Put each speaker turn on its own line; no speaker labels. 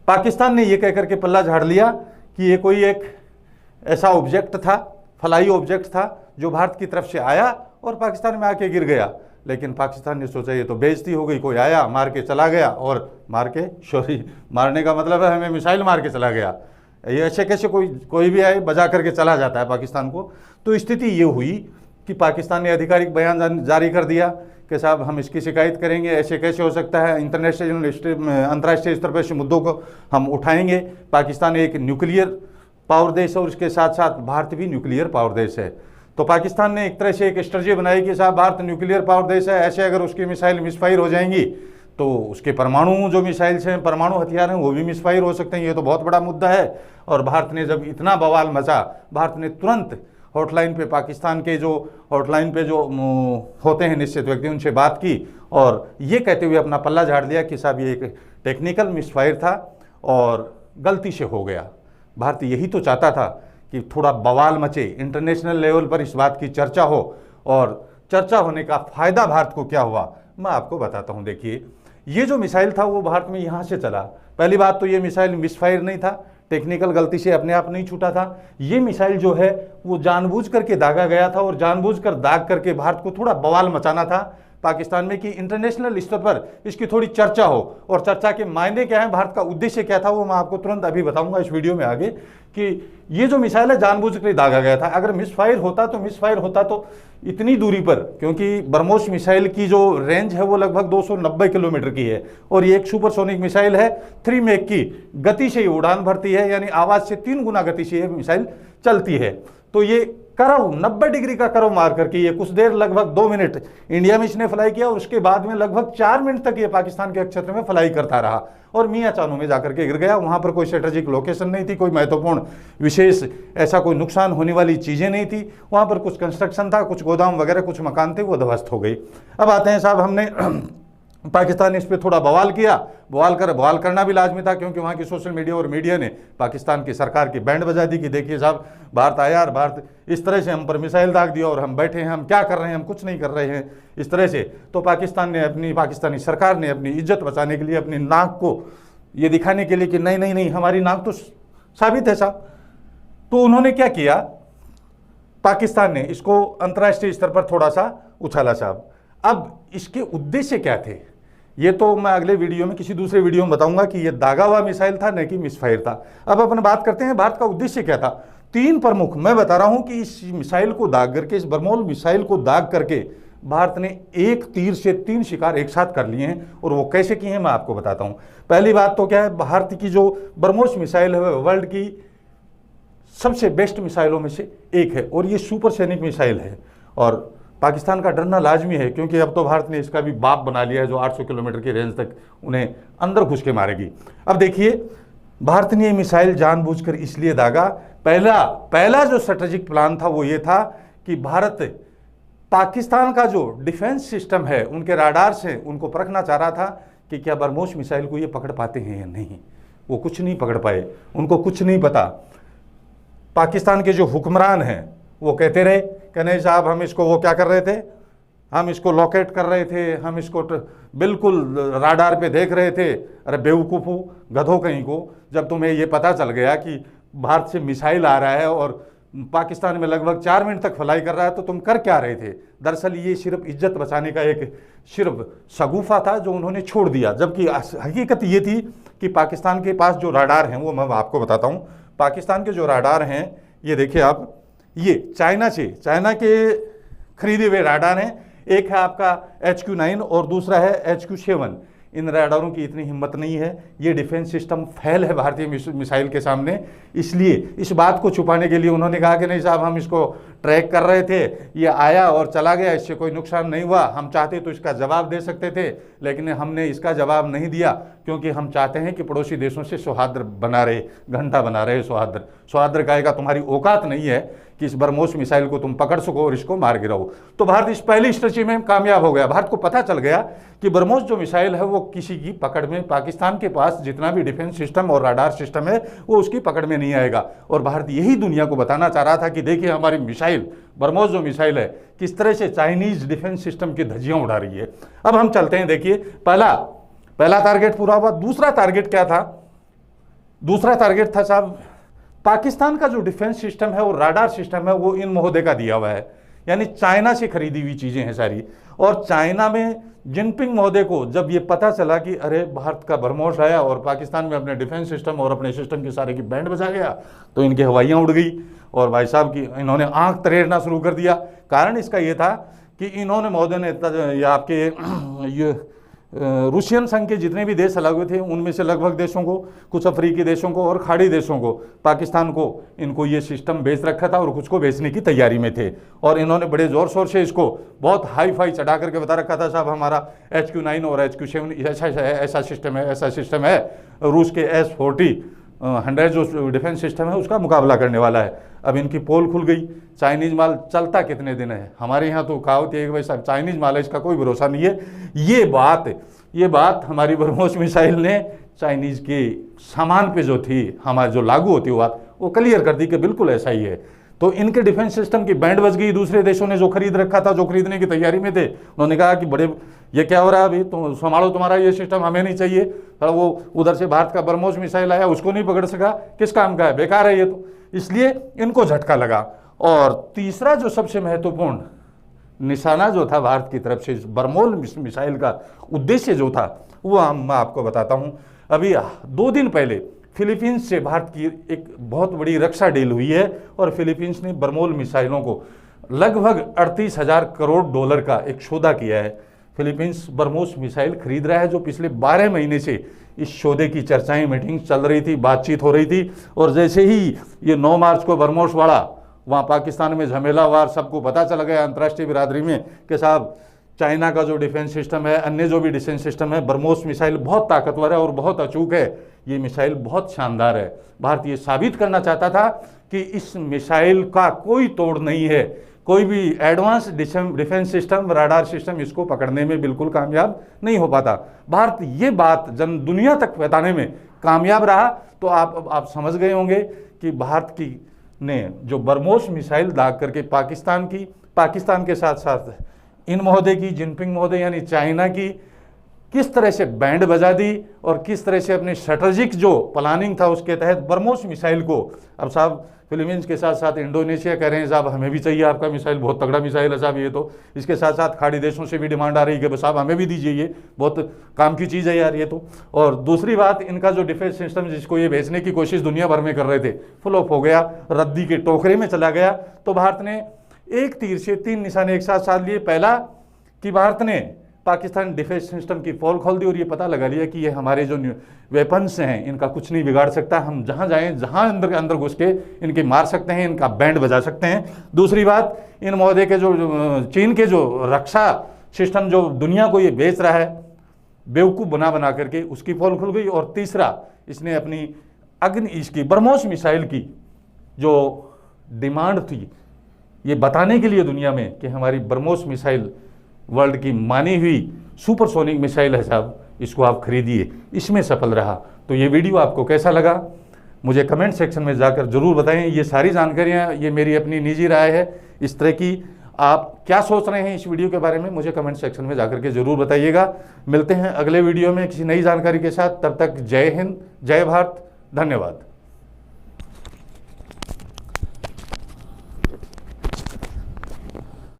पाकिस्तान ने ये कहकर के पल्ला झाड़ लिया कि ये कोई एक ऐसा ऑब्जेक्ट था, फलाई ऑब्जेक्ट था जो भारत की तरफ से आया और पाकिस्तान में आके गिर गया। लेकिन पाकिस्तान ने सोचा ये तो बेइज्जती हो गई, कोई आया मार के चला गया, और मारने का मतलब है हमें मिसाइल मार के चला गया। ये ऐसे कैसे कोई भी आए बजा करके चला जाता है पाकिस्तान को। तो स्थिति ये हुई कि पाकिस्तान ने आधिकारिक बयान जारी कर दिया कि साहब हम इसकी शिकायत करेंगे, ऐसे कैसे हो सकता है, अंतर्राष्ट्रीय स्तर पर इस मुद्दों को हम उठाएंगे। पाकिस्तान एक न्यूक्लियर पावर देश है और उसके साथ साथ भारत भी न्यूक्लियर पावर देश है। तो पाकिस्तान ने एक तरह से एक स्ट्रेटजी बनाई कि साहब भारत न्यूक्लियर पावर देश है, ऐसे अगर उसकी मिसाइल मिसफायर हो जाएंगी तो उसके परमाणु जो मिसाइल्स हैं, परमाणु हथियार हैं, वो भी मिसफायर हो सकते हैं। ये तो बहुत बड़ा मुद्दा है। और भारत ने जब इतना बवाल मचा, भारत ने तुरंत हॉटलाइन पे, पाकिस्तान के जो हॉटलाइन पे जो होते हैं निश्चित व्यक्ति, उनसे बात की और ये कहते हुए अपना पल्ला झाड़ दिया कि साहब ये एक टेक्निकल मिसफायर था और गलती से हो गया। भारत यही तो चाहता था कि थोड़ा बवाल मचे, इंटरनेशनल लेवल पर इस बात की चर्चा हो, और चर्चा होने का फ़ायदा भारत को क्या हुआ मैं आपको बताता हूँ। देखिए, ये जो मिसाइल था वो भारत में यहाँ से चला। पहली बात तो ये मिसाइल मिसफायर नहीं था, टेक्निकल गलती से अपने आप नहीं छूटा था। ये मिसाइल जो है वो जानबूझ करके दागा गया था और जानबूझकर दाग करके भारत को थोड़ा बवाल मचाना था पाकिस्तान में कि इंटरनेशनल स्तर पर इसकी थोड़ी चर्चा हो। और चर्चा के मायने क्या है, भारत का उद्देश्य क्या था, वो मैं आपको तुरंत अभी बताऊंगा इस वीडियो में आगे कि ये जो मिसाइल है जानबूझ कर दागा गया था। अगर मिसफायर होता तो इतनी दूरी पर, क्योंकि ब्रह्मोस मिसाइल की जो रेंज है वो लगभग 290 किलोमीटर की है और ये एक सुपरसोनिक मिसाइल है, 3 मैक की गति से उड़ान भरती है, यानी आवाज़ से 3 गुना गति से ये मिसाइल चलती है। तो ये करव 90 डिग्री का करव मार करके ये कुछ देर, लगभग 2 मिनट इंडिया में इसने फ्लाई किया और उसके बाद में लगभग 4 मिनट तक ये पाकिस्तान के क्षेत्र में फ्लाई करता रहा और मियाँ चानू में जाकर के गिर गया। वहाँ पर कोई स्ट्रेटेजिक लोकेशन नहीं थी, कोई महत्वपूर्ण विशेष ऐसा कोई नुकसान होने वाली चीज़ें नहीं थी। वहाँ पर कुछ कंस्ट्रक्शन था, कुछ गोदाम वगैरह, कुछ मकान थे, वो ध्वस्त हो गई। अब आते हैं साहब, हमने पाकिस्तान ने इस पर थोड़ा बवाल किया। बवाल करना भी लाजमी था, क्योंकि वहाँ की सोशल मीडिया और मीडिया ने पाकिस्तान की सरकार की बैंड बजा दी कि देखिए साहब, भारत आया और भारत इस तरह से हम पर मिसाइल दाग दिया और हम बैठे हैं, हम क्या कर रहे हैं, हम कुछ नहीं कर रहे हैं, इस तरह से। तो पाकिस्तानी सरकार ने अपनी इज्जत बचाने के लिए, अपनी नाक को ये दिखाने के लिए कि नहीं हमारी नाक तो साबित है साहब, तो उन्होंने क्या किया, पाकिस्तान ने इसको अंतर्राष्ट्रीय स्तर पर थोड़ा सा उछाला साहब। अब इसके उद्देश्य क्या थे ये तो मैं अगले वीडियो में, किसी दूसरे वीडियो में बताऊंगा कि ये दागा हुआ मिसाइल था न कि मिसफायर था। अब अपन बात करते हैं भारत का उद्देश्य क्या था। 3 प्रमुख मैं बता रहा हूं कि इस मिसाइल को दाग करके, इस ब्रह्मोस मिसाइल को दाग करके भारत ने एक तीर से 3 शिकार एक साथ कर लिए हैं। और वो कैसे किए हैं मैं आपको बताता हूं। पहली बात तो क्या है, भारत की जो ब्रह्मोस मिसाइल है वर्ल्ड की सबसे बेस्ट मिसाइलों में से एक है और ये सुपरसोनिक मिसाइल है और पाकिस्तान का डरना लाजमी है, क्योंकि अब तो भारत ने इसका भी बाप बना लिया है जो 800 किलोमीटर की रेंज तक उन्हें अंदर घुस के मारेगी। अब देखिए, भारत ने ये मिसाइल जानबूझकर इसलिए दागा, पहला जो स्ट्रेटेजिक प्लान था वो ये था कि भारत पाकिस्तान का जो डिफेंस सिस्टम है, उनके राडार्स हैं, उनको परखना चाह रहा था कि क्या ब्रह्मोस मिसाइल को ये पकड़ पाते हैं या नहीं। वो कुछ नहीं पकड़ पाए, उनको कुछ नहीं पता। पाकिस्तान के जो हुक्मरान हैं वो कहते रहे कि नहीं साहब, हम इसको, वो क्या कर रहे थे, हम इसको लोकेट कर रहे थे, हम इसको बिल्कुल राडार पे देख रहे थे। अरे बेवकूफ़ो, गधों कहीं को, जब तुम्हें ये पता चल गया कि भारत से मिसाइल आ रहा है और पाकिस्तान में लगभग 4 मिनट तक फ्लाई कर रहा है, तो तुम कर क्या रहे थे। दरअसल ये सिर्फ इज्जत बचाने का एक सिर्फ शगुफा था जो उन्होंने छोड़ दिया, जबकि हकीकत ये थी कि पाकिस्तान के पास जो राडार हैं वो मैं आपको बताता हूँ। पाकिस्तान के जो राडार हैं, ये देखिए आप, ये चाइना के खरीदे हुए राडार हैं। एक है आपका HQ9 और दूसरा है HQ7। इन राडारों की इतनी हिम्मत नहीं है, ये डिफेंस सिस्टम फेल है भारतीय मिसाइल के सामने। इसलिए इस बात को छुपाने के लिए उन्होंने कहा कि नहीं साहब, हम इसको ट्रैक कर रहे थे, ये आया और चला गया, इससे कोई नुकसान नहीं हुआ, हम चाहते तो इसका जवाब दे सकते थे, लेकिन हमने इसका जवाब नहीं दिया क्योंकि हम चाहते हैं कि पड़ोसी देशों से सौहार्द बना रहे, घंटा बना रहे सौहार्द कहेगा, तुम्हारी औकात नहीं है कि इस ब्रह्मोस मिसाइल को तुम पकड़ सको और इसको मार गिराओ। तो भारत इस पहली स्ट्रेटजी में कामयाब हो गया। भारत को पता चल गया कि ब्रह्मोस जो मिसाइल है वो किसी की पकड़ में, पाकिस्तान के पास जितना भी डिफेंस सिस्टम और राडार सिस्टम है वो उसकी पकड़ में नहीं आएगा। और भारत यही दुनिया को बताना चाह रहा था कि देखिए हमारी मिसाइल, ब्रह्मोस जो मिसाइल है, किस तरह से चाइनीज डिफेंस सिस्टम की धज्जियां उड़ा रही है। अब हम चलते हैं, देखिए पहला टारगेट पूरा हुआ। दूसरा टारगेट क्या था, दूसरा टारगेट था साहब, पाकिस्तान का जो डिफेंस सिस्टम है वो राडार सिस्टम है वो इन महोदय का दिया हुआ है, यानी चाइना से खरीदी हुई चीजें हैं सारी। और चाइना में जिनपिंग महोदय को जब ये पता चला कि अरे भारत का बरमोश आया और पाकिस्तान में अपने डिफेंस सिस्टम और अपने सिस्टम के सारे की बैंड बजा गया, तो इनकी हवाइयाँ उड़ गई और भाई साहब की इन्होंने आंख तरेड़ना शुरू कर दिया। कारण इसका ये था कि इन्होंने महोदय ने आपके ये रूसियन संघ के जितने भी देश अलग हुए थे उनमें से लगभग देशों को, कुछ अफ्रीकी देशों को और खाड़ी देशों को, पाकिस्तान को, इनको ये सिस्टम बेच रखा था और कुछ को बेचने की तैयारी में थे। और इन्होंने बड़े ज़ोर शोर से इसको बहुत हाई फाई चढ़ा करके बता रखा था साहब हमारा HQ9 और HQ7 ऐसा सिस्टम है, ऐसा सिस्टम है, रूस के S-400 जो डिफेंस सिस्टम है उसका मुकाबला करने वाला है। अब इनकी पोल खुल गई। चाइनीज़ माल चलता कितने दिन है, हमारे यहाँ तो कहावत है कि भाई साहब चाइनीज़ माल है इसका कोई भरोसा नहीं है। ये बात हमारी ब्रह्मोस मिसाइल ने चाइनीज़ के सामान पे जो थी हमारे जो लागू होती बात वो क्लियर कर दी कि बिल्कुल ऐसा ही है। तो इनके डिफेंस सिस्टम की बैंड बज गई। दूसरे देशों ने जो खरीद रखा था, जो खरीदने की तैयारी में थे, उन्होंने कहा कि बड़े ये क्या हो रहा है अभी, तुम संभालो, तुम्हारा ये सिस्टम हमें नहीं चाहिए। तो वो उधर से भारत का ब्रह्मोस मिसाइल आया, उसको नहीं पकड़ सका, किस काम का है, बेकार है ये तो, इसलिए इनको झटका लगा। और तीसरा जो सबसे महत्वपूर्ण निशाना जो था भारत की तरफ से ब्रह्मोस मिसाइल का उद्देश्य जो था वो मैं आपको बताता हूँ। अभी 2 दिन पहले फिलीपींस से भारत की एक बहुत बड़ी रक्षा डील हुई है और फिलीपींस ने ब्रह्मोस मिसाइलों को लगभग 38,000 करोड़ डॉलर का एक सौदा किया है। फिलीपींस ब्रह्मोस मिसाइल खरीद रहा है, जो पिछले 12 महीने से इस सौदे की चर्चाएं, मीटिंग चल रही थी, बातचीत हो रही थी। और जैसे ही ये 9 मार्च को ब्रह्मोस वाला वहाँ पाकिस्तान में झमेला हुआ, सबको पता चल गया अंतर्राष्ट्रीय बिरादरी में कि साहब चाइना का जो डिफेंस सिस्टम है, अन्य जो भी डिफेंस सिस्टम है, ब्रह्मोस मिसाइल बहुत ताकतवर है और बहुत अचूक है, ये मिसाइल बहुत शानदार है। भारत ये साबित करना चाहता था कि इस मिसाइल का कोई तोड़ नहीं है, कोई भी advance defence system, radar system इसको पकड़ने में बिल्कुल कामयाब नहीं हो पाता। भारत ये बात दुनिया तक बताने में कामयाब रहा। तो आप समझ गए होंगे कि भारत की ने जो ब्रह्मोस मिसाइल दाग करके पाकिस्तान के साथ साथ इन महोदय की, जिनपिंग महोदय यानी चाइना की, किस तरह से बैंड बजा दी और किस तरह से अपनी स्ट्रेटेजिक जो प्लानिंग था उसके तहत ब्रह्मोस मिसाइल को, अब साहब फिलीपींस के साथ साथ इंडोनेशिया कह रहे हैं साहब हमें भी चाहिए आपका मिसाइल, बहुत तगड़ा मिसाइल है साहब ये तो। इसके साथ साथ खाड़ी देशों से भी डिमांड आ रही है कि साहब हमें भी दीजिए, ये बहुत काम की चीज़ है यार ये तो। और दूसरी बात, इनका जो डिफेंस सिस्टम जिसको ये भेजने की कोशिश दुनिया भर में कर रहे थे, फ्लॉप हो गया, रद्दी के टोकरे में चला गया। तो भारत ने एक तीर से 3 निशाने एक साथ साध लिए। पहला कि भारत ने पाकिस्तान डिफेंस सिस्टम की पोल खोल दी और ये पता लगा लिया कि ये हमारे जो वेपन्स हैं इनका कुछ नहीं बिगाड़ सकता, हम जहाँ जाएं, जहाँ अंदर घुस के इनके मार सकते हैं, इनका बैंड बजा सकते हैं। दूसरी बात, इन महोदय के जो चीन के जो रक्षा सिस्टम जो दुनिया को ये बेच रहा है बेवकूफ़ बना करके, उसकी पोल खुल गई। और तीसरा, इसने अपनी इसकी ब्रह्मोस मिसाइल की जो डिमांड थी ये बताने के लिए दुनिया में कि हमारी ब्रह्मोस मिसाइल वर्ल्ड की मानी हुई सुपरसोनिक मिसाइल है साहब, इसको आप खरीदिए, इसमें सफल रहा। तो ये वीडियो आपको कैसा लगा मुझे कमेंट सेक्शन में जाकर ज़रूर बताएं। ये सारी जानकारियाँ, ये मेरी अपनी निजी राय है, इस तरह की आप क्या सोच रहे हैं इस वीडियो के बारे में मुझे कमेंट सेक्शन में जाकर के ज़रूर बताइएगा। मिलते हैं अगले वीडियो में किसी नई जानकारी के साथ, तब तक जय हिंद, जय भारत, धन्यवाद।